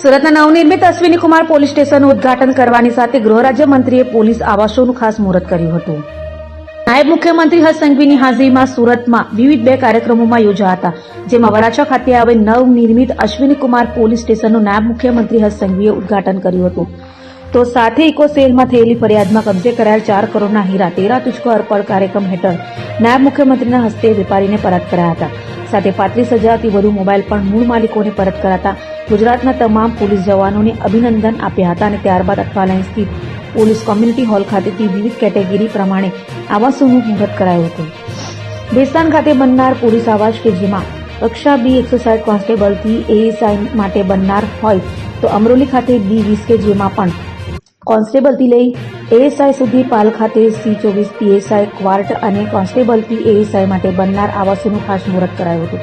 સુરતના નવનિર્મિત અશ્વિની કુમાર પોલીસ સ્ટેશનનું ઉદ્ઘાટન કરવાની સાથે ગૃહ રાજ્યમંત્રીએ પોલીસ આવાસોનું ખાસ મુહૂર્ત કર્યું હતું. નાયબ મુખ્યમંત્રી હર્ષ સંઘવીની હાજરીમાં સુરતમાં વિવિધ 2 કાર્યક્રમોમાં યોજાયા હતા, જેમાં વરાછા ખાતે આવેલ નવનિર્મિત અશ્વિની કુમાર પોલીસ સ્ટેશનનું નાયબ મુખ્યમંત્રી હર્ષ સંઘવીએ ઉદ્ઘાટન કર્યું હતું. તો સાથે ઇકોસેલમાં થયેલી ફરિયાદમાં કબજે કરાયેલ 4 કરોડના હીરા 13 તુજકો અર્પણ કાર્યક્રમ હેઠળ નાયબ મુખ્યમંત્રીના હસ્તે વેપારીને પરત કરાયા હતા. સાથે 35,000થી વધુ મોબાઈલ પણ મૂળ માલિકોને પરત કરાતા ગુજરાતના તમામ પોલીસ જવાનોને અભિનંદન આપ્યા હતા અને ત્યારબાદ અઠવાલાઇન સ્થિત પોલીસ કોમ્યુનિટી હોલ ખાતેથી વિવિધ કેટેગરી પ્રમાણે આવાસોનું મુહૂર્ત કરાયું હતું. ભેસ્તાન ખાતે બનનાર પોલીસ આવાસ કે જેમાં કક્ષા B 160 કોન્સ્ટેબલથી ASI માટે બનનાર હોય તો અમરોલી ખાતે B20 કે જેમાં પણ કોન્સ્ટેબલથી લઈ ASI સુધી, પાલ ખાતે C24 PSI ક્વાર્ટ અને કોન્સ્ટેબલથી ASI માટે બનનાર આવાસોનું ખાસ મુહૂર્ત કરાયું હતું.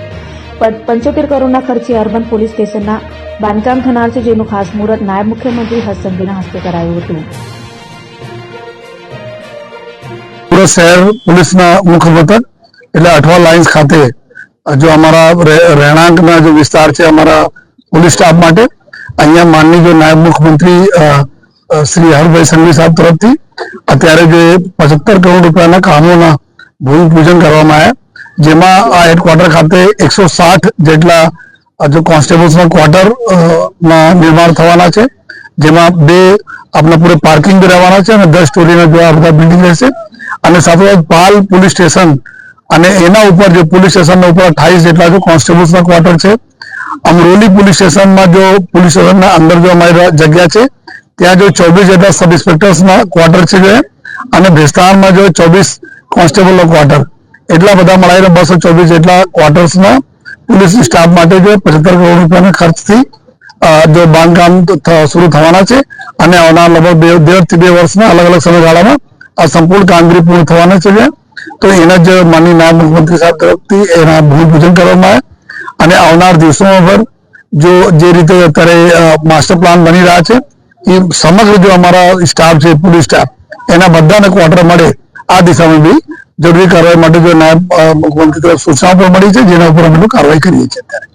75 કરોડના ખર્ચે અર્બન પોલીસ સ્ટેશનના બાંધકામ થનાર છે, જેનું ખાસ મુહૂર્ત નાયબ મુખ્યમંત્રી હર્ષ સંઘવીના હસ્તે કરાયું હતું. સુરત શહેર પોલીસના મુખ્ય મથક એટલે અઠવા લાઇન્સ ખાતે જો અમારા રહેણાંકના જો વિસ્તાર છે અમારા પોલીસ સ્ટાફ માટે, અહીંયા માનની જો નાયબ મુખ્યમંત્રી શ્રી હરભાઈ સંઘવી સાહેબ તરફથી અત્યારે જે 75 કરોડ રૂપિયાના કામોના ભૂમિપૂજન કરવામાં આવ્યા, જેમાં આ હેડક્વાર્ટર ખાતે 160 જેટલા જો કોન્સ્ટેબલ્સના ક્વાર્ટર નિર્માણ થવાના છે, જેમાં 2 આપણા પૂરે પાર્કિંગ બી રહેવાના છે અને 10 સ્ટોરીના જો આ બધા બિલ્ડિંગ રહેશે. અને સાથે પાલ પોલીસ સ્ટેશન અને એના ઉપર જો પોલીસ સ્ટેશનના ઉપર 28 જેટલા જો કોન્સ્ટેબલ્સના ક્વાર્ટર છે. અમરોલી પોલીસ સ્ટેશનમાં જો પોલીસ સ્ટેશનના અંદર જો અમારી જગ્યા છે ત્યાં જો 24 જેટલા સબ ઇન્સ્પેક્ટર્સના ક્વાર્ટર છે અને ભેસ્તાનમાં જો 24 કોન્સ્ટેબલનો ક્વાર્ટર, એટલા બધા મળીને 224 જેટલા ક્વાર્ટર્સના પોલીસ સ્ટાફ માટે જો 75 કરોડ રૂપિયાના ખર્ચથી જો બાંધકામ શરૂ થવાના છે અને આવનાર લગભગ 1.5 થી 2 વર્ષના અલગ અલગ સમયગાળામાં આ સંપૂર્ણ કામગીરી પૂર્ણ થવાના છે. તો એના જ માનનીય નાયબ મુખ્યમંત્રી સાહેબ તરફથી એના ભૂમિપૂજન કરવામાં આવે અને આવનાર દિવસોમાં પણ જો જે રીતે અત્યારે માસ્ટર પ્લાન બની રહ્યા છે એ સમગ્ર જો અમારા સ્ટાફ છે પોલીસ સ્ટાફ એના બધાને ક્વાર્ટર મળે આ દિશામાં બી જરૂરી કાર્યવાહી માટે જો નાયબ મુખ્યમંત્રી તરફ સૂચનાઓ પણ મળી છે, જેના ઉપર અમે કાર્યવાહી કરીએ છીએ અત્યારે.